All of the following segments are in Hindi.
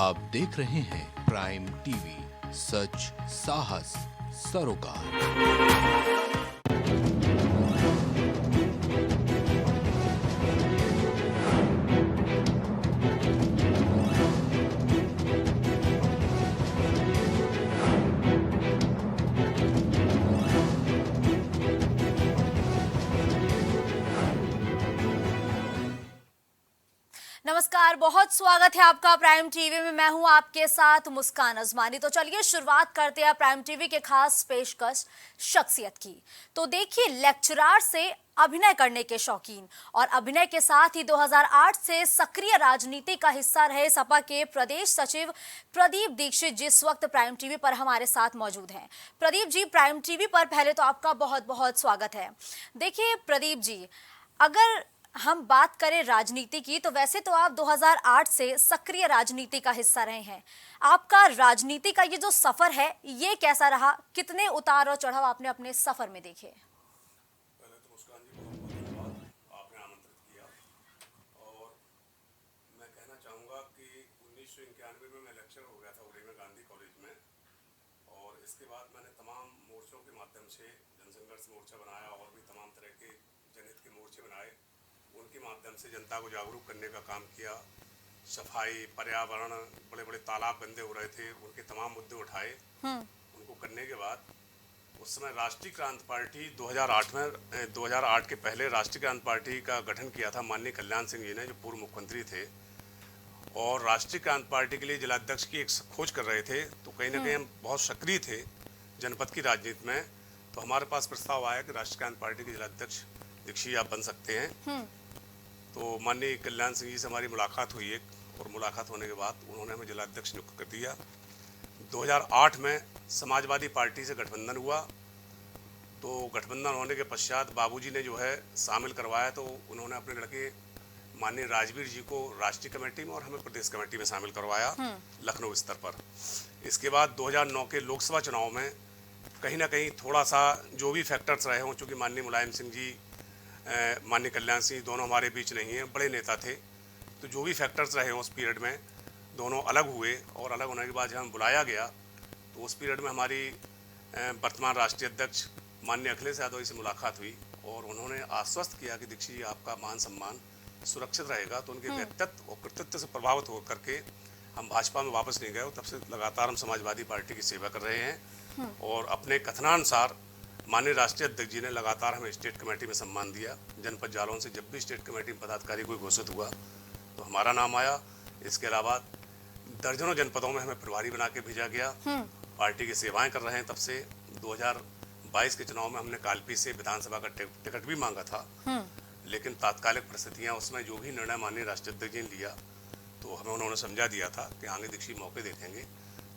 आप देख रहे हैं प्राइम टीवी, सच साहस सरोकार। नमस्कार, बहुत स्वागत है आपका प्राइम टीवी में। मैं हूं आपके साथ मुस्कान अजमानी। तो चलिए शुरुआत करते हैं प्राइम टीवी के खास पेशकश शख्सियत की। तो देखिए, लेक्चरार से अभिनय करने के शौकीन और अभिनय के साथ ही 2008 से सक्रिय राजनीति का हिस्सा रहे सपा के प्रदेश सचिव प्रदीप दीक्षित जिस वक्त प्राइम टीवी पर हमारे साथ मौजूद हैं। प्रदीप जी, प्राइम टीवी पर पहले तो आपका बहुत बहुत स्वागत है। देखिए प्रदीप जी, अगर हम बात करें राजनीति की, तो वैसे तो आप 2008 से सक्रिय राजनीति का हिस्सा रहे हैं। आपका राजनीति का ये जो सफर है, ये कैसा रहा? कितने उतार और चढ़ाव आपने अपने सफर में देखे? पहले तो मुस्कान जी बहुत बहुत धन्यवाद, आपने आमंत्रित किया। और मैं कहना चाहूँगा कि 1991 में मैं लेक्चर हो गया था उरी में गांधी कॉलेज में, और इसके बाद मैंने तमाम मोर्चों के माध्यम से जनसंघर्ष मोर्चा बनाया और भी तमाम तरह के जनहित के मोर्चे बनाए। उनके माध्यम से जनता को जागरूक करने का काम किया। सफाई, पर्यावरण, बड़े बड़े तालाब गंदे हो रहे थे, उनके तमाम मुद्दे उठाए। उनको करने के बाद उस समय राष्ट्रीय क्रांति पार्टी 2008 के पहले राष्ट्रीय क्रांति पार्टी का गठन किया था माननीय कल्याण सिंह जी ने, जो पूर्व मुख्यमंत्री थे, और राष्ट्रीय क्रांति पार्टी के लिए जिलाध्यक्ष की एक खोज कर रहे थे। तो कहीं ना कहीं हम बहुत सक्रिय थे जनपद की राजनीति में। तो हमारे पास प्रस्ताव आया कि राष्ट्रीय क्रांति पार्टी के जिलाध्यक्ष दीक्षित आप बन सकते हैं। तो माननीय कल्याण सिंह जी से हमारी मुलाकात हुई एक, और मुलाकात होने के बाद उन्होंने हमें जिलाध्यक्ष नियुक्त कर दिया। 2008 में समाजवादी पार्टी से गठबंधन हुआ। तो गठबंधन होने के पश्चात बाबूजी ने जो है शामिल करवाया, तो उन्होंने अपने लड़के माननीय राजवीर जी को राष्ट्रीय कमेटी में और हमें प्रदेश कमेटी में शामिल करवाया लखनऊ स्तर पर। इसके बाद 2009 के लोकसभा चुनाव में कहीं ना कहीं थोड़ा सा जो भी फैक्टर्स रहे हों, चूँकि माननीय मुलायम सिंह जी, माननीय कल्याण सिंह दोनों हमारे बीच नहीं हैं, बड़े नेता थे, तो जो भी फैक्टर्स रहे हों उस पीरियड में दोनों अलग हुए। और अलग होने के बाद जब हमें बुलाया गया, तो उस पीरियड में हमारी वर्तमान राष्ट्रीय अध्यक्ष माननीय अखिलेश यादव जी से मुलाकात हुई, और उन्होंने आश्वस्त किया कि दीक्षित जी आपका मान सम्मान सुरक्षित रहेगा। तो उनके व्यक्तित्व और कृतित्व से प्रभावित होकर के हम भाजपा में वापस नहीं गए, और तब से लगातार हम समाजवादी पार्टी की सेवा कर रहे हैं। और अपने कथनानुसार माननीय राष्ट्रीय अध्यक्ष जी ने लगातार हमें स्टेट कमेटी में सम्मान दिया। जनपद जालौन से जब भी स्टेट कमेटी में पदाधिकारी कोई घोषित हुआ तो हमारा नाम आया। इसके अलावा दर्जनों जनपदों में हमें प्रभारी बना के भेजा गया। पार्टी की सेवाएं कर रहे हैं। तब से 2022 के चुनाव में हमने कालपी से विधानसभा का टिकट भी मांगा था, लेकिन तात्कालिक परिस्थितियां, उसमें जो भी निर्णय माननीय राष्ट्रीय अध्यक्ष जी ने लिया, तो हमें उन्होंने समझा दिया था कि आगे दीक्षित मौके देखेंगे।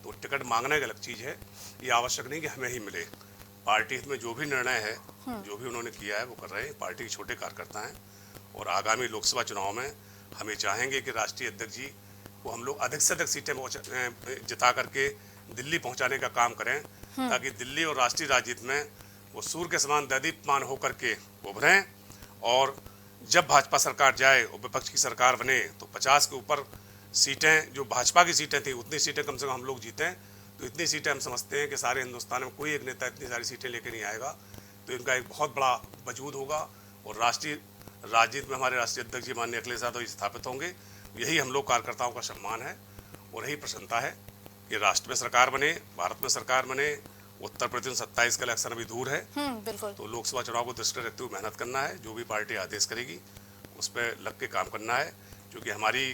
तो टिकट मांगना एक अलग चीज़ है, ये आवश्यक नहीं कि हमें ही मिले। पार्टी हित में जो भी निर्णय है, जो भी उन्होंने किया है वो कर रहे हैं। पार्टी के छोटे कार्यकर्ता हैं, और आगामी लोकसभा चुनाव में हम ये चाहेंगे कि राष्ट्रीय अध्यक्ष जी को हम लोग अधिक से अधिक सीटें जिता करके दिल्ली पहुंचाने का काम करें, ताकि दिल्ली और राष्ट्रीय राजनीति में वो सूर्य के समान दैदीप्यमान होकर के उभरें। और जब भाजपा सरकार जाए और विपक्ष की सरकार बने, तो 50 के ऊपर सीटें जो भाजपा की सीटें थी, उतनी सीटें कम से कम हम लोग जीतें। तो इतनी सीटें हम समझते हैं कि सारे हिंदुस्तान में कोई एक नेता इतनी सारी सीटें लेके नहीं आएगा। तो इनका एक बहुत बड़ा वजूद होगा, और राष्ट्रीय राजनीति में हमारे राष्ट्रीय अध्यक्ष जी माननीय अखिलेश यादव जी स्थापित होंगे। यही हम लोग कार्यकर्ताओं का सम्मान है, और यही प्रसन्नता है कि राष्ट्र में सरकार बने, भारत में सरकार बने। उत्तर प्रदेश 27 का इलेक्शन अभी दूर है, बिल्कुल। तो लोकसभा चुनाव को दृष्टि रखते हुए मेहनत करना है। जो भी पार्टी आदेश करेगी उस पर लग के काम करना है। क्योंकि हमारी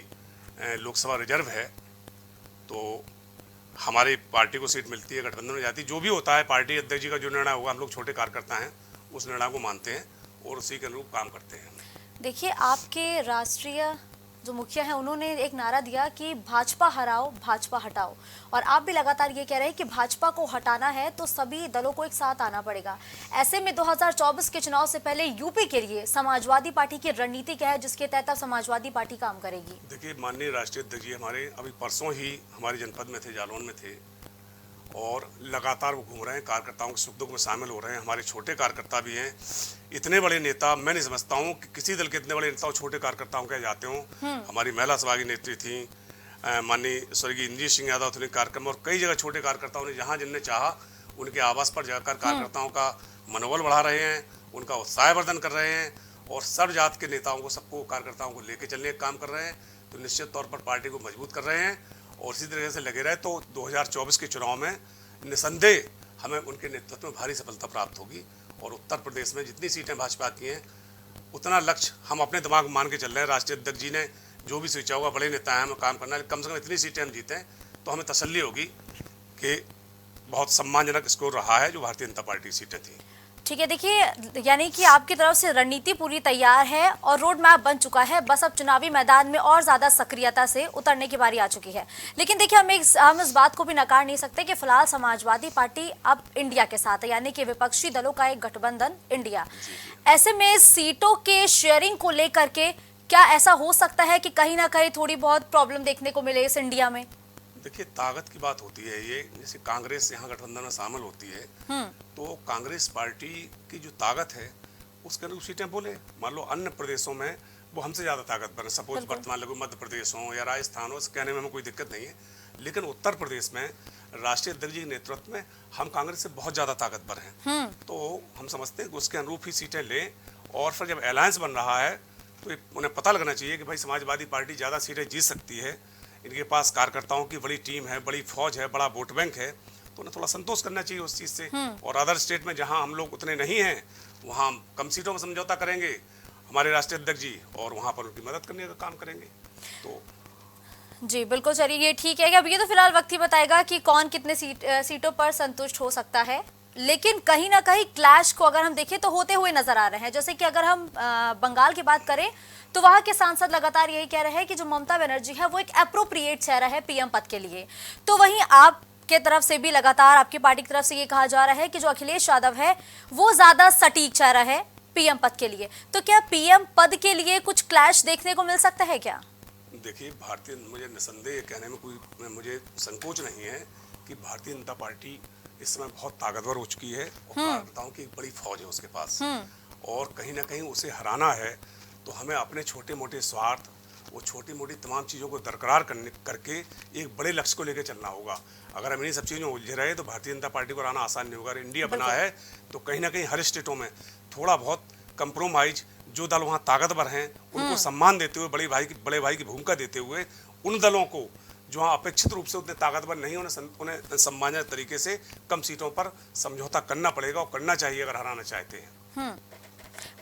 लोकसभा रिजर्व है, तो हमारी पार्टी को सीट मिलती है, गठबंधन में जाती है। जो भी होता है पार्टी अध्यक्ष जी का जो निर्णय होगा, हम लोग छोटे कार्यकर्ता हैं, उस निर्णय को मानते हैं और उसी के अनुरूप काम करते हैं। देखिए, आपके राष्ट्रीय जो मुखिया हैं, उन्होंने एक नारा दिया कि भाजपा हराओ, भाजपा हटाओ, और आप भी लगातार ये कह रहे हैं कि भाजपा को हटाना है तो सभी दलों को एक साथ आना पड़ेगा। ऐसे में 2024 के चुनाव से पहले यूपी के लिए समाजवादी पार्टी की रणनीति क्या है, जिसके तहत अब समाजवादी पार्टी काम करेगी? देखिए, माननीय राष्ट्रीय अध्यक्ष जी हमारे अभी परसों ही हमारे जनपद में थे, जालौन में थे, और लगातार वो घूम रहे हैं, कार्यकर्ताओं के सुख दुख में शामिल हो रहे हैं। हमारे छोटे कार्यकर्ता भी हैं। इतने बड़े नेता मैं नहीं समझता हूँ कि किसी दल के इतने बड़े नेता छोटे कार्यकर्ताओं के जाते हों। हमारी महिला सभा की नेत्री थी, माननीय स्वर्गीय इंद्रजीत सिंह यादव थे कार्यक्रम, और कई जगह छोटे कार्यकर्ताओं ने जहाँ जिनने चाहा उनके आवास पर जाकर कार्यकर्ताओं का मनोबल बढ़ा रहे हैं, उनका उत्साहवर्धन कर रहे हैं, और सर्व जात के नेताओं को, सबको, कार्यकर्ताओं को लेके चलने का काम कर रहे हैं। तो निश्चित तौर पर पार्टी को मजबूत कर रहे हैं, और इसी तरीके से लगे रहे तो 2024 के चुनाव में निसंदेह हमें उनके नेतृत्व में भारी सफलता प्राप्त होगी। और उत्तर प्रदेश में जितनी सीटें भाजपा की हैं उतना लक्ष्य हम अपने दिमाग में मान के चल रहे हैं। राष्ट्रीय अध्यक्ष जी ने जो भी सोचा होगा, बड़े नेता हैं, हमें काम करना है, कम से कम इतनी सीटें हम जीतें तो हमें तसल्ली होगी कि बहुत सम्मानजनक स्कोर रहा है जो भारतीय जनता पार्टी की सीटें थी। ठीक है, देखिए यानी कि आपकी तरफ से रणनीति पूरी तैयार है और रोड मैप बन चुका है, बस अब चुनावी मैदान में और ज्यादा सक्रियता से उतरने की बारी आ चुकी है। लेकिन देखिए हम इस बात को भी नकार नहीं सकते कि फिलहाल समाजवादी पार्टी अब इंडिया के साथ है, यानी कि विपक्षी दलों का एक गठबंधन इंडिया। ऐसे में सीटों के शेयरिंग को लेकर के क्या ऐसा हो सकता है कि कहीं ना कहीं थोड़ी बहुत प्रॉब्लम देखने को मिले इस इंडिया में? देखिए, ताकत की बात होती है ये, जैसे कांग्रेस यहाँ गठबंधन में शामिल होती है तो कांग्रेस पार्टी की जो ताकत है उसके अनुरूप सीटें बोले। मान लो अन्य प्रदेशों में वो हमसे ज़्यादा ताकतवर है, सपोज वर्तमान लगो मध्य प्रदेश हो या राजस्थान हो, कहने में हमें कोई दिक्कत नहीं है। लेकिन उत्तर प्रदेश में राष्ट्रीय अध्यक्ष जी के नेतृत्व में हम कांग्रेस से बहुत ज़्यादा ताकतवर हैं, तो हम समझते हैं कि उसके अनुरूप ही सीटें लें। और फिर जब अलायंस बन रहा है तो उन्हें पता लगना चाहिए कि भाई समाजवादी पार्टी ज़्यादा सीटें जीत सकती है, इनके पास कार्यकर्ताओं की बड़ी टीम है, बड़ी फौज है, बड़ा वोट बैंक है, तो उन्हें थोड़ा संतोष करना चाहिए उस चीज़ से। और अदर स्टेट में जहां हम लोग उतने नहीं हैं वहां हम कम सीटों में समझौता करेंगे हमारे राष्ट्रीय अध्यक्ष जी, और वहां पर उनकी मदद करने का काम करेंगे। तो जी बिल्कुल, चलिए ये ठीक है कि अब ये तो फिलहाल वक्त ही बताएगा कि कौन कितने सीटों पर संतुष्ट हो सकता है। लेकिन कहीं ना कहीं क्लैश को अगर हम देखें तो होते हुए नजर आ रहे हैं। जैसे कि अगर हम बंगाल की बात करें तो वहां के सांसद लगातार यही कह रहे हैं कि जो ममता बनर्जी है वो एक एप्रोप्रिएट चेहरा है पीएम पद के लिए। तो वहीं आप के तरफ से भी लगातार आपकी पार्टी की तरफ से ये कहा जा रहा है कि जो अखिलेश यादव है वो ज्यादा सटीक चेहरा है पीएम पद के लिए। तो क्या पीएम पद के लिए कुछ क्लैश देखने को मिल सकता है क्या? देखिए, मुझे निसंदेह कहने में कोई मुझे संकोच नहीं है कि भारतीय जनता पार्टी इस समय बहुत ताकतवर हो चुकी है और कार्यकर्ताओं की एक बड़ी फौज है उसके पास, और कहीं ना कहीं उसे हराना है तो हमें अपने छोटे मोटे स्वार्थ, वो छोटी मोटी तमाम चीज़ों को दरकरार करके एक बड़े लक्ष्य को लेकर चलना होगा। अगर हम इन्हीं सब चीज़ों में उलझे रहे तो भारतीय जनता पार्टी को हराना आसान नहीं होगा। अगर इंडिया बना है तो कहीं ना कहीं हर स्टेटों में थोड़ा बहुत कंप्रोमाइज, जो दल वहाँ ताकतवर हैं उनको सम्मान देते हुए, बड़े भाई की भूमिका देते हुए, उन दलों को जो हाँ अपेक्षित रूप से उतने ताकतवर नहीं, उन्हें सम्मानजनक तरीके से कम सीटों पर समझौता करना पड़ेगा, और करना चाहिए अगर हराना चाहते हैं।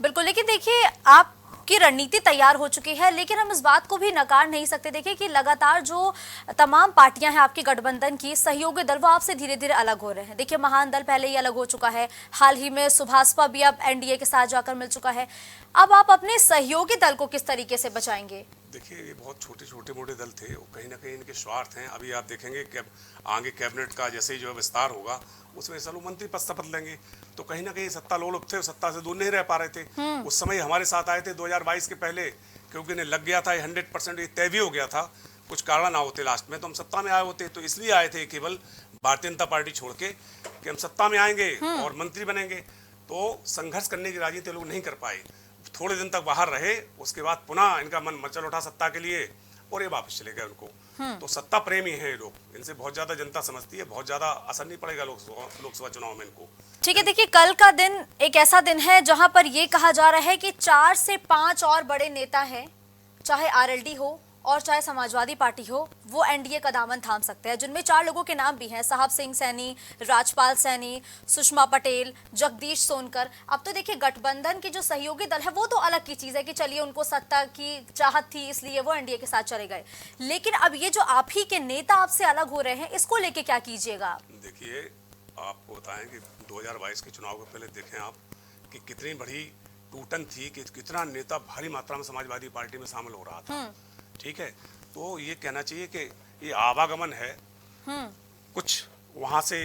बिल्कुल, लेकिन देखिए आपकी रणनीति तैयार हो चुकी है, लेकिन हम इस बात को भी नकार नहीं सकते। देखिए कि लगातार जो तमाम पार्टियां हैं आपके गठबंधन की, सहयोगी दल, वो आपसे धीरे धीरे अलग हो रहे हैं। देखिए महान दल पहले ही अलग हो चुका है, हाल ही में सुभाषपा भी अब एनडीए के साथ जाकर मिल चुका है। अब आप अपने सहयोगी दल को किस तरीके से बचाएंगे? देखिए, ये बहुत छोटे मोटे दल थे, वो कहीं ना कहीं इनके स्वार्थ हैं। अभी आप देखेंगे कि आगे कैबिनेट का जैसे ही जो है विस्तार होगा उसमें सब मंत्री पद शपथ लेंगे, तो कहीं ना कहीं सत्ता लोलुप थे, सत्ता से दूर नहीं रह पा रहे थे। उस समय हमारे साथ आए थे 2022 के पहले, क्योंकि इन्हें लग गया था 100% ये तय भी हो गया था, कुछ कारण ना होते लास्ट में तो हम सत्ता में आए होते। तो इसलिए आए थे केवल भारतीय जनता पार्टी छोड़ के कि हम सत्ता में आएंगे और मंत्री बनेंगे। तो संघर्ष करने की राजनीति लोग नहीं कर पाए, थोड़े दिन तक बाहर रहे, उसके बाद पुनः इनका मन मचल उठा सत्ता के लिए और ये वापस चले गए उनको। तो सत्ता प्रेमी हैं ये लोग, इनसे बहुत ज्यादा जनता समझती है, बहुत ज्यादा असर नहीं पड़ेगा लोकसभा चुनाव में इनको। ठीक है, देखिए कल का दिन एक ऐसा दिन है जहां पर ये कहा जा रहा है कि 4 से 5 और बड़े नेता हैं, चाहे आरएलडी हो और चाहे समाजवादी पार्टी हो, वो एनडीए का दामन थाम सकते हैं, जिनमें 4 लोगों के नाम भी हैं, साहब सिंह सैनी, राजपाल सैनी, सुषमा पटेल, जगदीश सोनकर। अब तो देखिए गठबंधन की जो सहयोगी दल है वो तो अलग की चीज है कि चलिए उनको सत्ता की चाहत थी इसलिए वो एनडीए के साथ चले गए, लेकिन अब ये जो आप ही के नेता आपसे अलग हो रहे हैं, इसको लेके क्या कीजिएगा? देखिए, आपको बताएं कि 2022 के चुनाव के पहले देखें आप कि कितनी बड़ी टूटन थी, कि कितना नेता भारी मात्रा में समाजवादी पार्टी में शामिल हो रहा था। ठीक है, तो ये कहना चाहिए कि ये आवागमन है, कुछ वहां से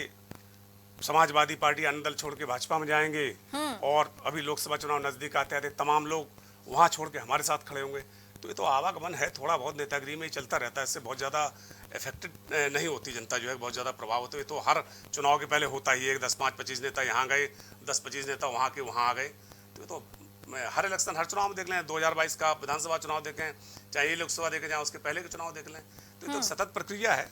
समाजवादी पार्टी अन्य दल छोड़ के भाजपा में जाएंगे, और अभी लोकसभा चुनाव नजदीक आते आते तमाम लोग वहां छोड़ के हमारे साथ खड़े होंगे। तो ये तो आवागमन है, थोड़ा बहुत नेतागिरी में ही चलता रहता है, इससे बहुत ज़्यादा इफेक्टेड नहीं होती जनता, जो है बहुत ज़्यादा प्रभाव होता है। तो हर चुनाव के पहले होता ही है, 10-5-25 नेता यहाँ गए, 10-25 नेता वहाँ के वहाँ आ गए। तो हर इलेक्शन, हर चुनाव में देख लें, 2022 का विधानसभा चुनाव देखें, चाहे ये लोकसभा देखें, चाहे उसके पहले के चुनाव देख लें, तो ये तो सतत प्रक्रिया है।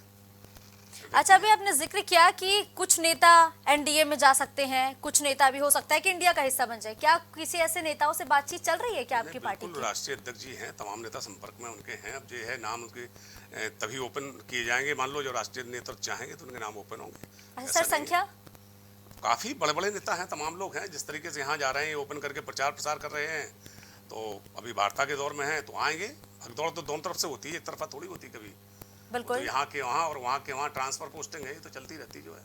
अच्छा, अभी आपने जिक्र किया कि कुछ नेता एनडीए में जा सकते हैं, कुछ नेता भी हो सकता है कि इंडिया का हिस्सा बन जाए। क्या किसी ऐसे नेताओं से बातचीत चल रही है क्या आपकी पार्टी बिल्कुल, की? राष्ट्रीय अध्यक्ष जी हैं, तमाम नेता संपर्क में उनके हैं। अब जो है नाम उनके तभी ओपन किए जाएंगे, मान लो जो राष्ट्रीय नेतृत्व चाहेंगे तो उनके नाम ओपन होंगे। अच्छा ऐसा सर, नहीं है। संख्या? काफी बड़े बड़े नेता हैं, तमाम लोग हैं। जिस तरीके से यहाँ जा रहे हैं, ओपन करके प्रचार प्रसार कर रहे हैं, तो अभी वार्ता के दौर में हैं, तो आएंगे। भगदौड़ तो दोनों तरफ से होती है, एक तरफा थोड़ी होती कभी। तो बिल्कुल। यहाँ के वहाँ और वहाँ के वहाँ ट्रांसफर पोस्टिंग है, ये तो चलती रहती जो है।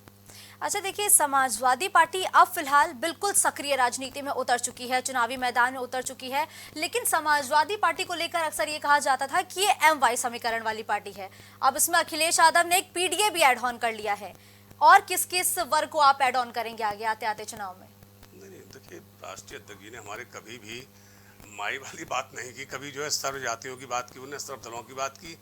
अच्छा देखिए, समाजवादी पार्टी अब फिलहाल बिल्कुल सक्रिय राजनीति में उतर चुकी है, चुनावी मैदान में उतर चुकी है। लेकिन समाजवादी पार्टी को लेकर अक्सर ये कहा जाता था कि ये एमवाई समीकरण वाली पार्टी है। अब इसमें अखिलेश यादव ने एक पीडीए भी एड ऑन कर लिया है। और किस किस वर्ग को आप एड ऑन करेंगे आगे आते आते चुनाव में? नहीं, देखिए, राष्ट्रीय अध्यक्ष जी ने हमारे कभी भी माई वाली बात नहीं की, कभी जो है सर्व जातियों की बात की, उन्हें सर्व दलों की बात की।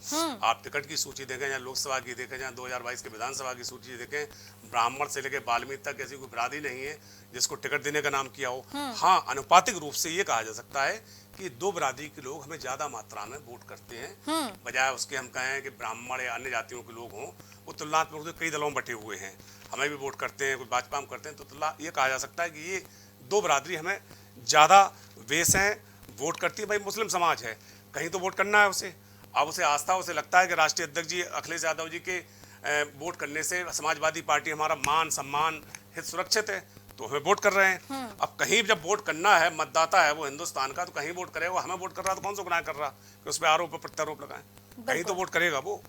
आप टिकट की सूची देखें या लोकसभा की देखें या 2022 के विधानसभा की सूची देखें, ब्राह्मण से लेकर बाल्मीकि तक ऐसी कोई बिरादरी नहीं है जिसको टिकट देने का नाम किया हो। हाँ, अनुपातिक रूप से ये कहा जा सकता है कि दो बिरादरी के लोग हमें ज्यादा मात्रा में वोट करते हैं, बजाय उसके हम कहें कि ब्राह्मण या अन्य जातियों के लोग हों। वो तुलनात्मक रूप से कई दलों में बटे हुए हैं, हमें भी वोट करते हैं, कुछ भाजपा में करते हैं, तो ये कहा जा सकता है कि ये दो बिरादरी हमें ज्यादा वेस हैं, वोट करती है। भाई मुस्लिम समाज है, कहीं तो वोट करना है उसे। अब उसे आस्था, उसे लगता है कि राष्ट्रीय अध्यक्ष जी अखिलेश यादव जी के वोट करने से समाजवादी पार्टी हमारा मान सम्मान हित सुरक्षित है, तो हमें वोट कर रहे हैं। अब कहीं जब वोट करना है, मतदाता है वो हिंदुस्तान का, तो कहीं वोट करेगा। हमें वोट कर रहा तो कौन सा गुनाह कर रहा कि उस पर आरोप प्रत्यारोप लगाएं? कहीं तो वोट करेगा वो।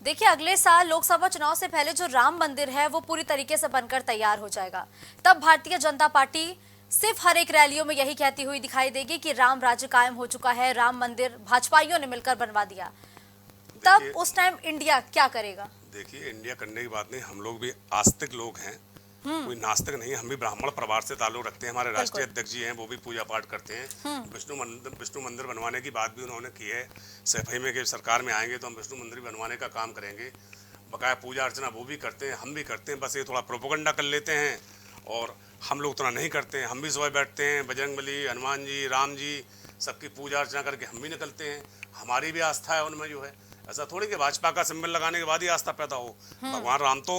देखिए, अगले साल लोकसभा चुनाव से पहले जो राम मंदिर है वो पूरी तरीके से बनकर तैयार हो जाएगा। तब भारतीय जनता पार्टी सिर्फ हर एक रैलियों में यही कहती हुई दिखाई देगी कि राम राज्य कायम हो चुका है, राम मंदिर भाजपाइयों ने मिलकर बनवा दिया। तब उस टाइम इंडिया क्या करेगा? देखिए, इंडिया करने की बात नहीं, हम लोग भी आस्तिक लोग हैं, कोई नास्तिक नहीं। हम भी ब्राह्मण परिवार से ताल्लुक रखते हैं। हमारे राष्ट्रीय अध्यक्ष जी हैं, वो भी पूजा पाठ करते हैं। विष्णु मंदिर बनवाने की बात भी उन्होंने की है। सफाई में कि सरकार में आएंगे तो हम विष्णु मंदिर बनवाने का काम करेंगे। बकाया पूजा अर्चना वो भी करते हैं, हम भी करते हैं। बस ये थोड़ा प्रोपेगेंडा कर लेते हैं और हम लोग उतना नहीं करते हैं। हम भी सुबह बैठते हैं, बजरंगबली, हनुमान जी, राम जी, सबकी पूजा अर्चना करके हम भी निकलते हैं। हमारी भी आस्था है उनमें जो है। ऐसा थोड़ी कि भाजपा का सिंबल लगाने के बाद ही आस्था पैदा हो। भगवान राम तो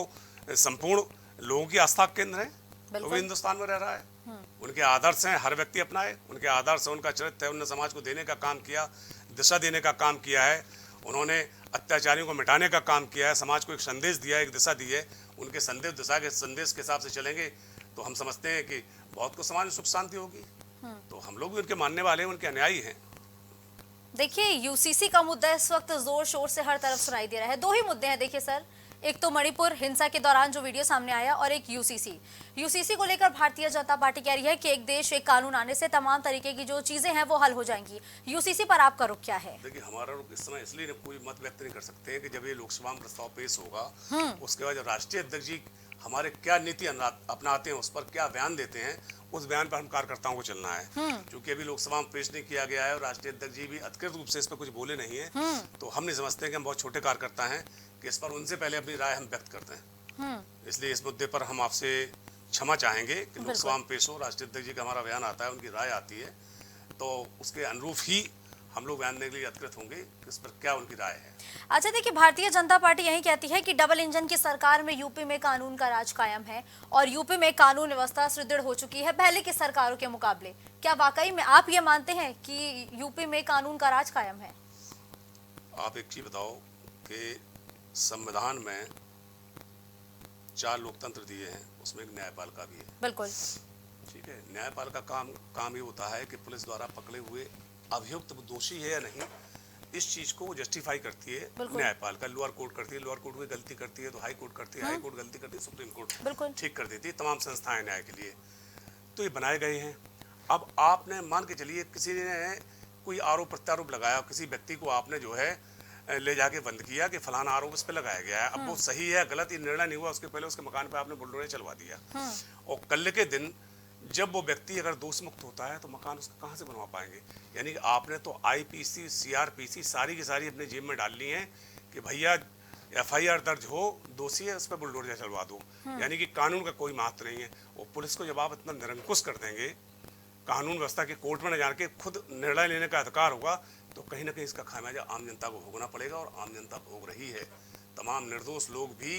संपूर्ण लोगों की आस्था केंद्र है, वो भी हिंदुस्तान में रह रहा है। उनके आदर्श हैं, हर व्यक्ति अपनाए उनके आदर्श है, उनका चरित्र है। उन्होंने समाज को देने का काम किया, दिशा देने का काम किया है। उन्होंने अत्याचारियों को मिटाने का काम किया है, समाज को एक संदेश दिया है, एक दिशा दी है। उनके संदेश दिशा के संदेश के हिसाब से चलेंगे तो हम समझते हैं कि बहुत कुछ समाज में सुख शांति होगी। तो हम लोग भी उनके मानने वाले हैं, उनके अनुयायी हैं। देखिए, यूसीसी का मुद्दा इस वक्त जोर शोर से हर तरफ सुनाई दे रहा है। दो ही मुद्दे हैं देखिए सर, एक तो मणिपुर हिंसा के दौरान जो वीडियो सामने आया और एक यूसीसी को लेकर भारतीय जनता पार्टी कह रही है कि एक देश एक कानून आने से तमाम तरीके की जो चीजें हैं वो हल हो जाएंगी। यूसीसी पर आपका रुख क्या है? देखिए, हमारा रुख इस समय इसलिए कोई मत व्यक्त नहीं कर सकते हैं कि जब ये लोकसभा में प्रस्ताव पेश होगा, उसके बाद जब राष्ट्रीय अध्यक्ष जी हमारे क्या नीति अपनाते हैं, उस पर क्या बयान देते हैं, उस बयान पर हम कार्यकर्ताओं को चलना है। क्योंकि अभी लोकसभा में पेश नहीं किया गया है और राष्ट्रीय अध्यक्ष जी भी अधिकृत रूप से इस पर कुछ बोले नहीं है, तो हम नहीं समझते हैं कि हम बहुत छोटे कार्यकर्ता हैं कि इस पर उनसे पहले अपनी राय हम व्यक्त करते हैं। इसलिए इस मुद्दे पर हम आपसे क्षमा चाहेंगे कि लोकसभा में पेश हो, राष्ट्रीय अध्यक्ष जी का हमारा बयान आता है, उनकी राय आती है, तो उसके अनुरूप ही हम लोग बयान देने के लिए अधिकृत होंगे कि इस पर क्या उनकी राय है। अच्छा देखिए, भारतीय जनता पार्टी यही कहती है कि डबल इंजन की सरकार में यूपी में कानून का राज कायम है और यूपी में कानून व्यवस्था सुदृढ़ हो चुकी है पहले की सरकारों के मुकाबले। क्या वाकई में आप ये मानते हैं कि यूपी में कानून का राज कायम है? आप एक चीज बताओ कि संविधान में 4 लोकतंत्र दिए हैं, उसमें एक न्यायपालिका भी है। बिल्कुल ठीक है, न्यायपालिका काम ये होता है कि पुलिस द्वारा पकड़े हुए अभियुक्त दोषी है या नहीं, इस चीज को जस्टिफाई करती है न्यायपालिका। लोअर कोर्ट करती है, लोअर कोर्ट कोई गलती करती है तो हाई कोर्ट करती है, हाई कोर्ट गलती करती है सुप्रीम कोर्ट ठीक कर देती है। तमाम संस्थाएं न्याय के लिए तो ये बनाए गए हैं। अब आपने मान के चलिए किसी ने कोई आरोप प्रत्यारोप लगाया, किसी व्यक्ति को आपने जो है ले जाके बंद किया कि फलाना आरोप इस पे लगाया गया है। अब वो सही है गलत ये निर्णय नहीं हुआ, उसके पहले उसके मकान पे आपने बुलडोजर चलवा दिया, और कल के दिन जब वो व्यक्ति अगर दोष मुक्त होता है तो मकान उसका कहाँ से बनवा पाएंगे? यानी कि आपने तो आईपीसी सीआरपीसी सारी की सारी अपने जेब में डाल ली है कि भैया एफआईआर दर्ज हो, दोषी है उस पर बुलडोजर चलवा दो। यानी कि कानून का कोई महत्व नहीं है। और पुलिस को जब आप इतना निरंकुश कर देंगे, कानून व्यवस्था के कोर्ट में न जाके खुद निर्णय लेने का अधिकार होगा, तो कहीं ना कहीं इसका खामियाजा आम जनता को भोगना पड़ेगा, और आम जनता भोग रही है। तमाम निर्दोष लोग भी,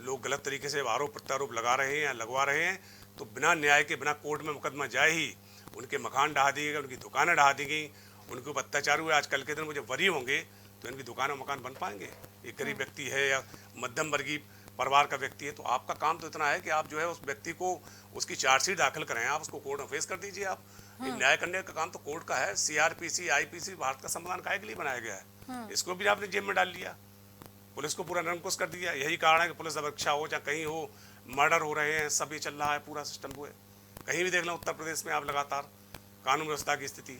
लोग गलत तरीके से आरोप प्रत्यारोप लगा रहे हैं या लगवा रहे हैं, तो बिना न्याय के, बिना कोर्ट में मुकदमा जाए ही उनके मकान ढहा दिए गए, उनकी दुकानें ढहा दी गई, उनके ऊपर अत्याचार हुए। आजकल के दिन मुझे वरी होंगे तो इनकी दुकान और मकान बन पाएंगे? एक गरीब व्यक्ति है या मध्यम वर्गीय परिवार का व्यक्ति है, तो आपका काम तो इतना है कि आप जो है उस व्यक्ति को, उसकी चार्जशीट दाखिल करें, आप उसको कोर्ट में फेस कर दीजिए। आप ये न्याय करने का काम तो कोर्ट का है। सीआरपीसी, आईपीसी भारत का संविधान काहे के लिए बनाया गया है? इसको भी आपने जेब में डाल लिया, पुलिस को पूरा निरंकुश कर दिया। यही कारण है कि पुलिस अपेक्षा हो, चाहे कहीं हो, मर्डर हो रहे हैं, सब ये चल रहा है, पूरा सिस्टम हुए। कहीं भी देख लो उत्तर प्रदेश में आप लगातार कानून व्यवस्था की स्थिति।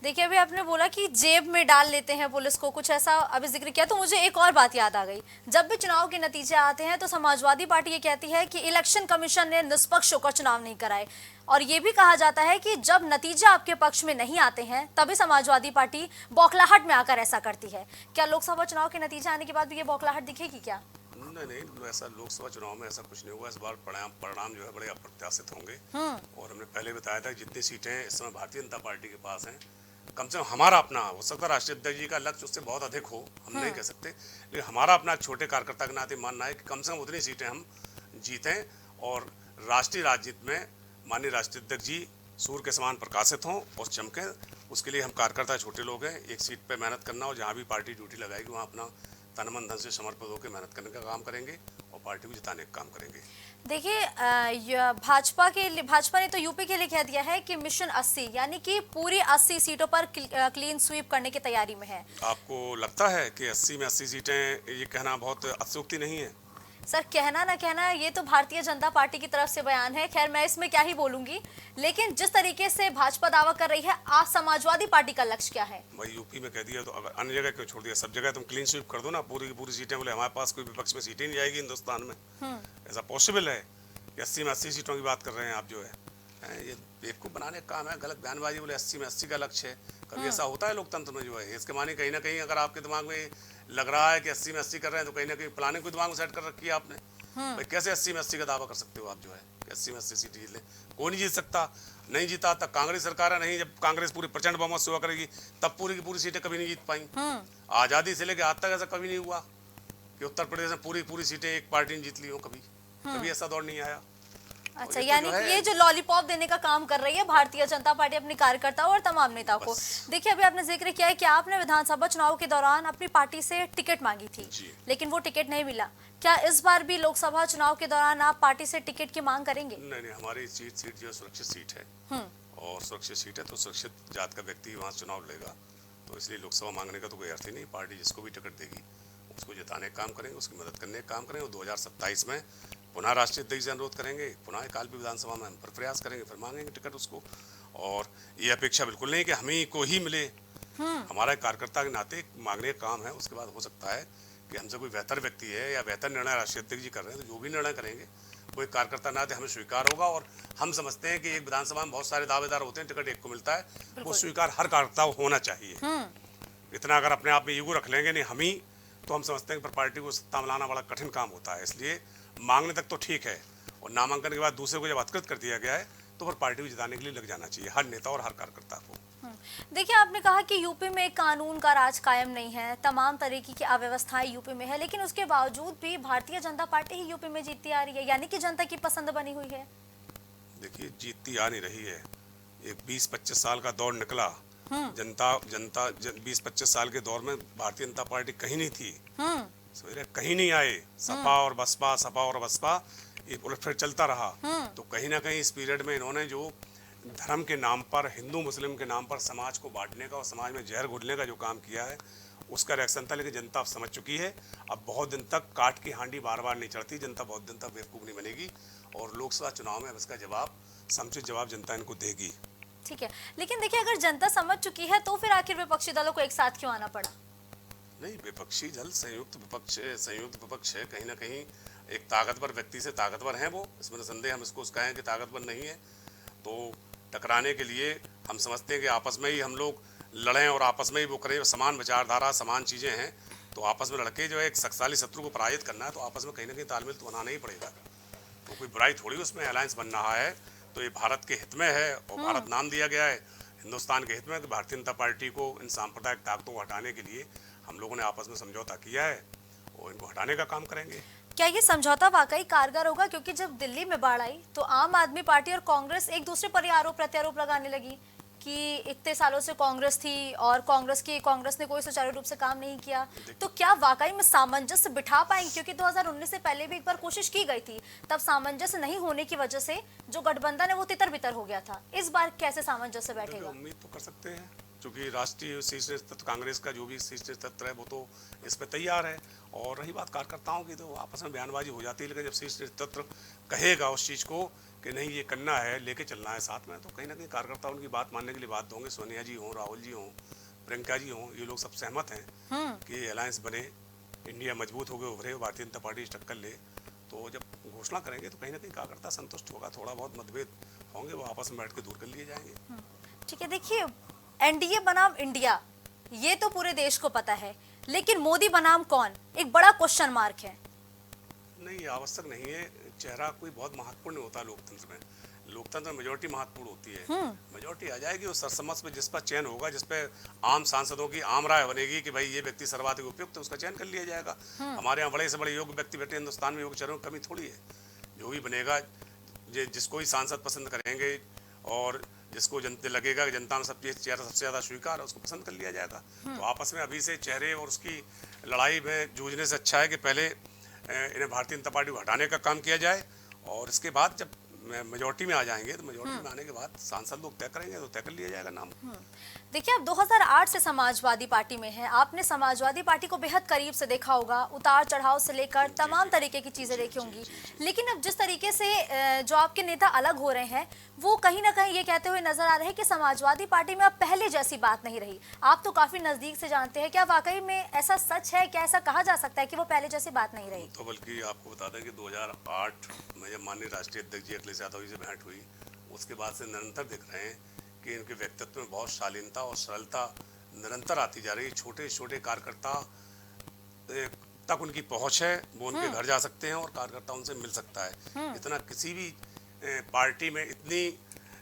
देखिए, अभी आपने बोला कि जेब में डाल लेते हैं पुलिस को, कुछ ऐसा अभी जिक्र किया, तो मुझे एक और बात याद आ गई। जब भी चुनाव के नतीजे आते हैं तो समाजवादी पार्टी ये कहती है कि इलेक्शन कमीशन ने निष्पक्ष होकर चुनाव नहीं कराए, और ये भी कहा जाता है कि जब नतीजे आपके पक्ष में नहीं आते हैं तभी समाजवादी पार्टी बौखलाहट में आकर ऐसा करती है। क्या लोकसभा चुनाव के नतीजे आने के बाद भी ये बौखलाहट दिखेगी क्या? नहीं, ऐसा लोकसभा चुनाव में ऐसा कुछ नहीं हुआ। इस बार परिणाम जो है बड़े अप्रत्याशित होंगे। और हमने पहले बताया था जितनी सीटें इस समय भारतीय जनता पार्टी के पास हैं, कम से कम हमारा अपना, हो सकता है राष्ट्रीय अध्यक्ष जी का लक्ष्य उससे बहुत अधिक हो, हम नहीं कह सकते, लेकिन हमारा अपना छोटे कार्यकर्ता के नाते मानना है कि कम से कम उतनी सीटें हम जीतें, और राष्ट्रीय राजनीति में माननीय राष्ट्रीय अध्यक्ष जी सूर्य के समान प्रकाशित हों और चमकें। उसके लिए हम कार्यकर्ता छोटे लोग हैं, एक सीट पर मेहनत करना, और जहाँ भी पार्टी ड्यूटी लगाएगी वहाँ अपना तन मन धन से समर्पित होकर मेहनत करने का काम करेंगे और पार्टी को जिताने का काम करेंगे। देखिए, भाजपा ने तो यूपी के लिए कह दिया है कि मिशन 80 यानी कि पूरी 80 सीटों पर क्लीन स्वीप करने की तैयारी में है। आपको लगता है कि 80 में 80 सीटें, ये कहना बहुत अत्युक्ति नहीं है? सर, कहना ना कहना ये तो भारतीय जनता पार्टी की तरफ से बयान है, खैर मैं इसमें क्या ही बोलूंगी, लेकिन जिस तरीके से भाजपा दावा कर रही है, आप समाजवादी पार्टी का लक्ष्य क्या है? भाई यूपी में कह दिया तो अगर अन्य जगह क्यों छोड़ दिया? सब जगह तुम क्लीन स्वीप कर दो ना, पूरी की पूरी सीटें। बोले हमारे पास कोई विपक्ष में सीटें नहीं आएगी हिंदुस्तान में, ऐसा पॉसिबल है? 80 में 80 सीटों की बात कर रहे हैं आप जो है, ये बेवकूफ़ बनाने का काम है, गलत बयानबाजी। बोले 80 में 80 का लक्ष्य है, कभी ऐसा होता है लोकतंत्र में? जो है इसके माने कहीं ना कहीं अगर आपके दिमाग में लग रहा है कि 80 में 80 कर रहे हैं, तो कहीं ना कहीं प्लानिंग को दिमाग में सेट कर रखी है आपने। भाई कैसे 80 में 80 का दावा कर सकते हो आप जो है 80 में 80 सीट जीत ले? कोई नहीं जीत सकता, नहीं जीता तक कांग्रेस सरकार है, नहीं जब कांग्रेस पूरी प्रचंड बहुमत से हुआ करेगी तब पूरी की पूरी सीटें कभी नहीं जीत पाई। आज़ादी से लेकर आज तक ऐसा कभी नहीं हुआ कि उत्तर प्रदेश में पूरी पूरी सीटें एक पार्टी ने जीत ली हो, कभी ऐसा दौर नहीं आया। अच्छा, यानी कि ये जो लॉलीपॉप देने का काम कर रही है भारतीय जनता पार्टी अपने कार्यकर्ताओं और तमाम नेताओं को। देखिए, अभी आपने जिक्र किया है कि आपने विधानसभा चुनाव के दौरान अपनी पार्टी से टिकट मांगी थी, लेकिन वो टिकट नहीं मिला। क्या इस बार भी लोकसभा चुनाव के दौरान आप पार्टी से टिकट की मांग करेंगे? नहीं, हमारी सीट जो है सुरक्षित सीट है, और सुरक्षित सीट है तो सुरक्षित जात का व्यक्ति वहाँ चुनाव लड़ेगा, तो इसलिए लोकसभा मांगने का तो कोई अर्थ ही नहीं। पार्टी जिसको भी टिकट देगी उसको जिताने का काम करेंगे, उसकी मदद करने का काम करेंगे, और 2027 में पुनः राष्ट्रीय अध्यक्ष से अनुरोध करेंगे, पुनः काल विधानसभा में हम फिर प्रयास करेंगे, फिर मांगेंगे टिकट उसको। और ये अपेक्षा बिल्कुल नहीं कि हमें को ही मिले, हमारा कार्यकर्ता के नाते मांगने का काम है। उसके बाद हो सकता है कि हमसे कोई बेहतर व्यक्ति है या बेहतर निर्णय राष्ट्रीय अध्यक्ष जी कर रहे हैं, तो जो भी निर्णय करेंगे वो एक कार्यकर्ता नाते हमें स्वीकार होगा। और हम समझते हैं कि एक विधानसभा में बहुत सारे दावेदार होते हैं, टिकट एक को मिलता है, वो स्वीकार हर कार्यकर्ता को होना चाहिए। इतना अगर अपने आप में ईगो रख लेंगे नहीं हम ही, तो हम समझते हैं कि पार्टी को सत्ता में लाना बड़ा कठिन काम होता है। इसलिए मांगने तक तो ठीक है, और नामांकन के बाद दूसरे को जब अधिकृत कर दिया गया है तो फिर पार्टी को जिताने के लिए लग जाना चाहिए हर नेता और हर कार्यकर्ता को। देखिए, आपने कहा कि यूपी में कानून का राज कायम नहीं है, तमाम तरीके की अव्यवस्थाएं यूपी में है, लेकिन उसके बावजूद भी भारतीय जनता पार्टी ही यूपी में जीतती आ रही है, यानी कि जनता की पसंद बनी हुई है। देखिए, जीतती आ नहीं रही है, एक 20-25 साल का दौर निकला, जनता 20-25 साल के दौर में भारतीय जनता पार्टी कहीं नहीं थी, कहीं नहीं आए, सपा और बसपा एक उलटफेर चलता रहा। तो कहीं ना कहीं इस पीरियड में इन्होंने जो धर्म के नाम पर, हिंदू मुस्लिम के नाम पर समाज को बांटने का और समाज में जहर घोलने का जो काम किया है, उसका रिएक्शन था। लेकिन जनता अब समझ चुकी है, अब बहुत दिन तक काट की हांडी बार बार नहीं चढ़ती, जनता बहुत दिन तक बेवकूफ़ नहीं बनेगी, और लोकसभा चुनाव में इसका जवाब, समुचित जवाब जनता इनको देगी। ठीक है, लेकिन देखिए, अगर जनता समझ चुकी है तो फिर आखिर विपक्षी दलों को एक साथ क्यों आना पड़ा? नहीं, विपक्षी दल संयुक्त विपक्ष है, कहीं ना कहीं एक ताकतवर व्यक्ति से ताकतवर हैं वो, इसमें संदेह हम इसको कहें कि ताकतवर नहीं है, तो टकराने के लिए हम समझते हैं कि आपस में ही हम लोग लड़ें और आपस में ही वो करें, समान विचारधारा समान चीज़ें हैं, तो आपस में लड़के जो है एक शक्तिशाली शत्रु को पराजित करना है, तो आपस में कहीं ना कहीं तालमेल तो बनाना ही पड़ेगा। तो कोई बुराई थोड़ी उसमें अलायंस बन रहा है, तो ये भारत के हित में है, और भारत नाम दिया गया है, हिंदुस्तान के हित में कि भारतीय जनता पार्टी को इन सांप्रदायिक ताकतों को हटाने के लिए हम लोगों ने आपस में समझौता किया है और इनको हटाने का काम करेंगे। क्या ये समझौता वाकई कारगर होगा? क्योंकि जब दिल्ली में बाढ़ आई तो आम आदमी पार्टी और कांग्रेस एक दूसरे पर आरोप प्रत्यारोप लगाने लगी कि इतने सालों से कांग्रेस थी और कांग्रेस ने कोई सुचारू रूप से काम नहीं किया। तो क्या वाकई में सामंजस्य बिठा पाएंगे? क्योंकि 2019 से पहले भी एक बार कोशिश की गई थी, तब सामंजस्य नहीं होने की वजह से जो गठबंधन है वो तितर बितर हो गया था। इस बार कैसे सामंजस्य बैठेगा? उम्मीद तो कर सकते हैं, क्योंकि राष्ट्रीय शीर्ष नेतृत्व कांग्रेस का जो भी शीर्ष नेतृत्व है वो तो इस पर तैयार है। और रही बात कार्यकर्ताओं की, तो आपस में बयानबाजी हो जाती है, लेकिन जब शीर्ष नेतृत्व कहेगा उस चीज़ को कि नहीं ये करना है, लेके चलना है साथ में, तो कहीं ना कहीं कार्यकर्ता उनकी बात मानने के लिए बात होंगे। सोनिया जी हों, राहुल जी हों, प्रियंका जी हों, ये लोग सब सहमत हैं कि अलायंस बने, इंडिया मजबूत हो गए उभरे, भारतीय जनता पार्टी टक्कर ले। तो जब घोषणा करेंगे तो कहीं ना कहीं कार्यकर्ता संतुष्ट होगा। थोड़ा बहुत मतभेद होंगे, वो आपस में बैठ के दूर कर लिए जाएंगे। ठीक है, देखिए एनडीए बनाम इंडिया ये तो पूरे देश को पता है, लेकिन मोदी बनाम कौन, एक बड़ा क्वेश्चन मार्क है। नहीं, आवश्यक नहीं है। चेहरा कोई बहुत महत्वपूर्ण होता है लोकतंत्र में। लोकतंत्र में मेजोरिटी महत्वपूर्ण होती है। मेजोरिटी आ जाएगी उस सरसमझ में, जिस पर चयन होगा, जिस पे आम सांसदों की आम राय बनेगी कि भाई ये व्यक्ति सर्वाधिक उपयुक्त है, उसका चयन कर लिया जाएगा। हमारे यहाँ बड़े से बड़े योग्य व्यक्ति बैठे, हिंदुस्तान में योग्य चेहरों की कमी थोड़ी है। जो भी बनेगा, जिसको ही सांसद पसंद करेंगे और जिसको जनता लगेगा कि जनता में चेहरा सबसे ज़्यादा स्वीकार है, उसको पसंद कर लिया जाएगा। तो आपस में अभी से चेहरे और उसकी लड़ाई में जूझने से अच्छा है कि पहले इन्हें भारतीय जनता पार्टी को हटाने का काम किया जाए, और इसके बाद जब मेजोरिटी में आ जाएंगे तो मेजोरिटी में आने के बाद सांसद लोग तय करेंगे, तो तय कर लिया जाएगा नाम। देखिए, आप 2008 से समाजवादी पार्टी में हैं, आपने समाजवादी पार्टी को बेहद करीब से देखा होगा, उतार चढ़ाव से लेकर तमाम तरीके की चीजें देखी होंगी। लेकिन अब जिस तरीके से जो आपके नेता अलग हो रहे हैं, वो कहीं ना कहीं ये कहते हुए नजर आ रहे हैं कि समाजवादी पार्टी में अब पहले जैसी बात नहीं रही। आप तो काफी नजदीक से जानते हैं, क्या वाकई में ऐसा सच है? क्या ऐसा कहा जा सकता है कि वो पहले जैसी बात नहीं रही? तो बल्कि आपको बता दें कि 2008 में जब माननीय राष्ट्रीय अध्यक्ष जी अखिलेश यादव जी से भेंट हुई, उसके बाद से निरंतर दिख रहे हैं कि इनके व्यक्तित्व में बहुत शालीनता और सरलता निरंतर आती जा रही है। छोटे छोटे कार्यकर्ता तक उनकी पहुंच है, वो उनके घर जा सकते हैं और कार्यकर्ता उनसे मिल सकता है। इतना किसी भी पार्टी में इतनी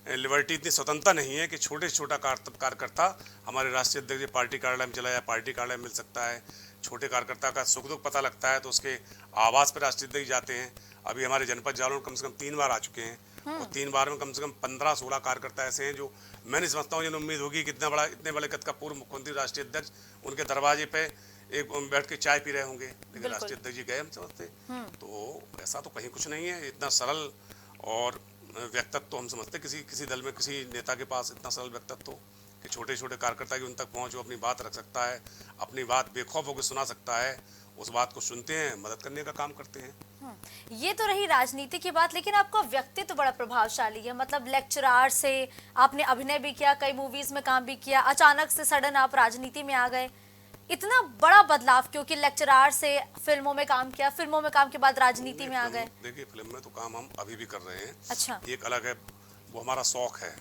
लिबर्टी, इतनी स्वतंत्रता नहीं है कि छोटे से छोटा कार्यकर्ता हमारे राष्ट्रीय अध्यक्ष पार्टी कार्यालय में चला जाए, पार्टी कार्यालय में मिल सकता है। छोटे कार्यकर्ता का सुख दुख पता लगता है तो उसके आवास पर राष्ट्रीय अध्यक्ष जाते हैं। अभी हमारे जनपद जालौन कम से कम 3 बार आ चुके हैं, और 3 बार में कम से कम 15-16 कार्यकर्ता ऐसे हैं जो मैं नहीं समझता हूँ जिन्हें उम्मीद होगी कि इतने बड़े कद का पूर्व मुख्यमंत्री राष्ट्रीय अध्यक्ष उनके दरवाजे पे एक बैठ के चाय पी रहे होंगे, लेकिन राष्ट्रीय अध्यक्ष जी गए हम समझते। तो ऐसा तो कहीं कुछ नहीं है। इतना सरल और व्यक्तित्व तो हम समझते किसी दल में किसी नेता के पास इतना सरल व्यक्तित्व कि छोटे छोटे कार्यकर्ता की उन तक पहुँच, वो अपनी बात रख सकता है, अपनी बात बेखौफ होकर सुना सकता है, उस बात को सुनते हैं, मदद करने का काम करते हैं। ये तो रही राजनीति की बात, लेकिन आपका व्यक्तित्व बड़ा प्रभावशाली है। मतलब लेक्चरार से आपने अभिनय भी किया, कई मूवीज में काम भी किया, अचानक से सडन आप राजनीति में आ गए। इतना बड़ा बदलाव क्यों कि लेक्चरार से फिल्मों में काम किया, फिल्मों में काम के बाद राजनीति में आ गए? देखिए, फिल्म में तो काम हम अभी भी कर रहे हैं। अच्छा, एक अलग है, वो हमारा शौक है,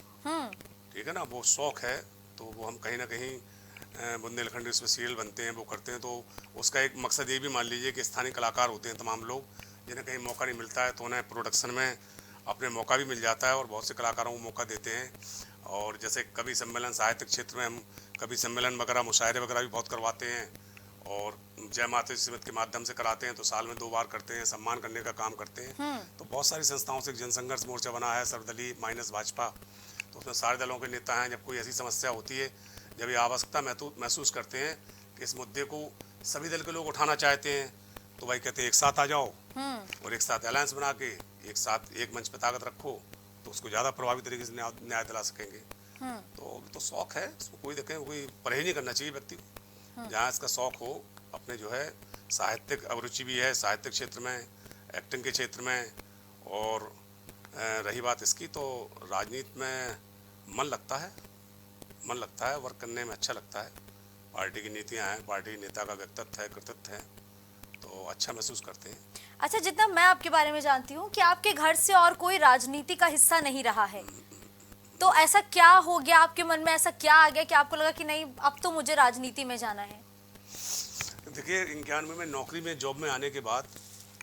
ठीक है ना, वो शौक है। तो वो हम कहीं ना कहीं बुंदेलखंड इसमें सीरियल बनते हैं, वो करते हैं। तो उसका एक मकसद ये भी मान लीजिए कि स्थानीय कलाकार होते हैं तमाम लोग, जिन्हें कहीं मौका नहीं मिलता है, तो उन्हें प्रोडक्शन में अपने मौका भी मिल जाता है और बहुत से कलाकारों को मौका देते हैं। और जैसे कवि सम्मेलन साहित्यिक क्षेत्र में हम कवि सम्मेलन वगैरह, मुशायरे वगैरह भी बहुत करवाते हैं, और जय माता समिति के माध्यम से कराते हैं, तो साल में 2 बार करते हैं, सम्मान करने का काम करते हैं। तो बहुत सारी संस्थाओं से जनसंघर्ष मोर्चा बना है, सर्वदलीय माइनस भाजपा, तो उसमें सारे दलों के नेता हैं। जब कोई ऐसी समस्या होती है, जब ये आवश्यकता महसूस करते हैं कि इस मुद्दे को सभी दल के लोग उठाना चाहते हैं, तो भाई कहते हैं एक साथ आ जाओ और एक साथ अलायंस बना के एक साथ एक मंच पर ताकत रखो, तो उसको ज़्यादा प्रभावी तरीके से न्याय दिला सकेंगे। तो शौक है, उसको कोई देखें, कोई परहेज नहीं करना चाहिए व्यक्ति को। जहाँ इसका शौक हो, अपने जो है साहित्यिक अभिरुचि भी है, साहित्यिक क्षेत्र में, एक्टिंग के क्षेत्र में, और रही बात इसकी, तो राजनीति में मन लगता है, वर्क करने में अच्छा लगता है। पार्टी की नीतियाँ हैं, पार्टी नेता का व्यक्तित्व है, कृतित्व है, तो अच्छा महसूस करते हैं। अच्छा, जितना मैं आपके बारे में जानती हूँ कि आपके घर से और कोई राजनीति का हिस्सा नहीं रहा है, तो ऐसा क्या हो गया आपके मन में, ऐसा क्या आ गया कि आपको लगा कि नहीं अब तो मुझे राजनीति में जाना है? देखिए, 91 में नौकरी में जॉब में आने के बाद,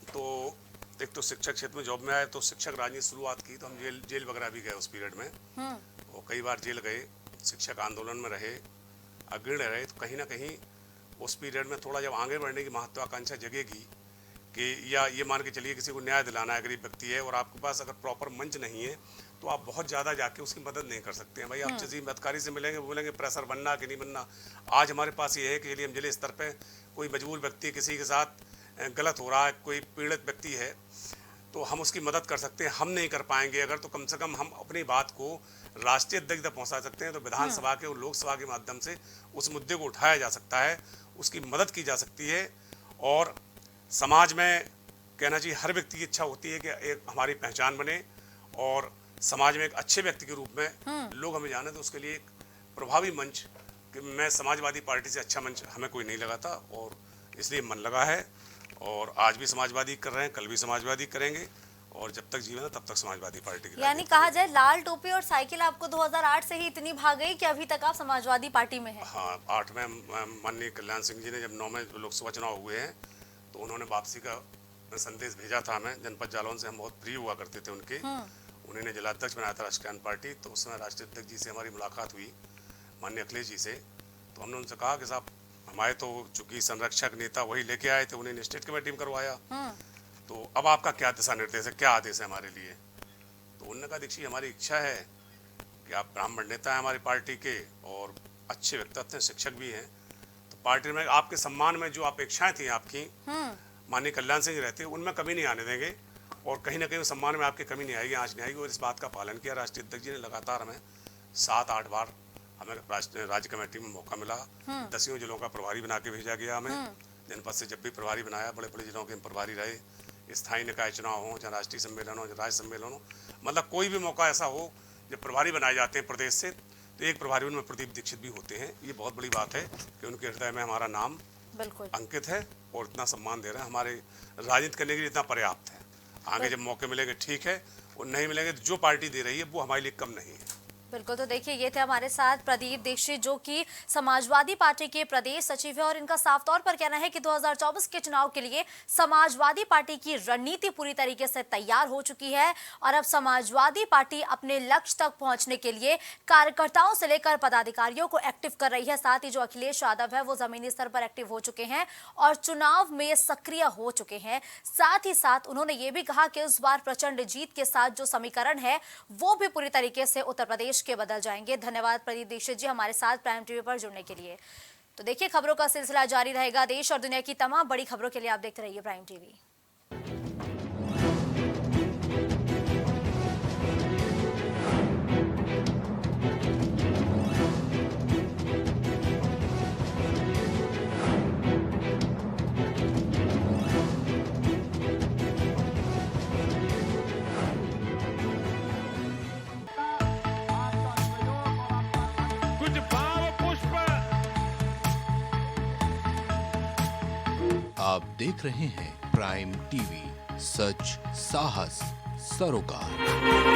तो एक तो शिक्षक क्षेत्र में जॉब में आए, तो शिक्षक राजनीति शुरुआत की, तो हम जेल वगैरह भी गए उस पीरियड में, और कई बार जेल गए। शिक्षक आंदोलन में रहे, अग्रणी रहे, तो कहीं ना कहीं उस पीरियड में थोड़ा जब आगे बढ़ने की महत्वाकांक्षा जगेगी कि या ये मान के चलिए किसी को न्याय दिलाना है, गरीब व्यक्ति है और आपके पास अगर प्रॉपर मंच नहीं है तो आप बहुत ज़्यादा जाके उसकी मदद नहीं कर सकते हैं। भाई आप किसी अधिकारी से मिलेंगे, बोलेंगे प्रेशर बनना कि नहीं बनना। आज हमारे पास ये है कि चलिए हम जिले स्तर पे कोई मजबूर व्यक्ति किसी के साथ गलत हो रहा है, कोई पीड़ित व्यक्ति है, तो हम उसकी मदद कर सकते हैं। हम नहीं कर पाएंगे अगर, तो कम से कम हम अपनी बात को राष्ट्रीय अध्यक्ष तक पहुँचा सकते हैं। तो विधानसभा के और लोकसभा के माध्यम से उस मुद्दे को उठाया जा सकता है, उसकी मदद की जा सकती है। और समाज में कहना चाहिए हर व्यक्ति की इच्छा होती है कि एक हमारी पहचान बने और समाज में एक अच्छे व्यक्ति के रूप में लोग हमें जाने। तो उसके लिए एक प्रभावी मंच, कि मैं समाजवादी पार्टी से अच्छा मंच हमें कोई नहीं लगा था और इसलिए मन लगा है। और आज भी समाजवादी कर रहे हैं, कल भी समाजवादी करेंगे और जब तक जीवन है तब तक समाजवादी पार्टी की। यानी कहा जाए लाल टोपी और साइकिल आपको 2008 से ही इतनी भाग गई कि अभी तक आप समाजवादी पार्टी में हैं। हाँ, 8 में माननीय कल्याण सिंह जी ने जब 9 में लोकसभा चुनाव हुए हैं तो उन्होंने वापसी का संदेश भेजा था हमें। जनपद जालौन से हम बहुत प्रिय हुआ करते थे उनके। उन्होंने जिलाध्यक्ष बनाया था राष्ट्रीय पार्टी, तो उसमें राष्ट्रीय अध्यक्ष जी से हमारी मुलाकात हुई, माननीय अखिलेश जी से। तो हमने उनसे कहा कि साहब हमारे तो चूंकि संरक्षक नेता वही लेके आए थे, उन्हें स्टेट कमेटी में करवाया, तो अब आपका क्या दिशा निर्देश है, क्या आदेश है हमारे लिए। तो उन्होंने कहा देखिए हमारी इच्छा है कि आप ब्राह्मण नेता हैं हमारी पार्टी के और अच्छे व्यक्तित्व हैं, शिक्षक भी हैं, तो पार्टी में आपके सम्मान में जो अपेक्षाएं थी आपकी माननीय कल्याण सिंह रहते, उनमें कमी नहीं आने देंगे और कहीं ना कहीं सम्मान में आपकी कमी नहीं आएगी, आँच नहीं आएगी। और इस बात का पालन किया राष्ट्रीय अध्यक्ष जी ने। लगातार हमें 7-8 बार हमें राज्य कमेटी में मौका मिला। 10 जिलों का प्रभारी बना के भेजा गया हमें। जनपद से जब भी प्रभारी बनाया, बड़े बड़े जिलों के प्रभारी रहे। स्थायी निकाय चुनाव हो, चाहे राष्ट्रीय सम्मेलन हो, चाहे राज्य सम्मेलन हो, मतलब कोई भी मौका ऐसा हो जब प्रभारी बनाए जाते हैं प्रदेश से, तो एक प्रभारी उनमें प्रदीप दीक्षित भी होते हैं। ये बहुत बड़ी बात है कि उनके हृदय में हमारा नाम बिल्कुल अंकित है और इतना सम्मान दे रहे हैं, हमारे राजनीति करने के लिए इतना पर्याप्त है। आगे जब मौके मिलेंगे ठीक है, और नहीं मिलेंगे तो जो पार्टी दे रही है वो हमारे लिए कम नहीं है। बिल्कुल। तो देखिए ये थे हमारे साथ प्रदीप दीक्षित जो कि समाजवादी पार्टी के प्रदेश सचिव है और इनका साफ तौर पर कहना है कि 2024 के चुनाव के लिए समाजवादी पार्टी की रणनीति पूरी तरीके से तैयार हो चुकी है और अब समाजवादी पार्टी अपने लक्ष्य तक पहुंचने के लिए कार्यकर्ताओं से लेकर पदाधिकारियों को एक्टिव कर रही है। साथ ही जो अखिलेश यादव है वो जमीनी स्तर पर एक्टिव हो चुके हैं और चुनाव में सक्रिय हो चुके हैं। साथ ही साथ उन्होंने ये भी कहा कि इस बार प्रचंड जीत के साथ जो समीकरण है वो भी पूरी तरीके से उत्तर प्रदेश के बदल जाएंगे। धन्यवाद प्रदीप दीक्षित जी हमारे साथ प्राइम टीवी पर जुड़ने के लिए। तो देखिए खबरों का सिलसिला जारी रहेगा। देश और दुनिया की तमाम बड़ी खबरों के लिए आप देखते रहिए प्राइम टीवी। आप देख रहे हैं प्राइम टीवी, सच साहस सरोकार।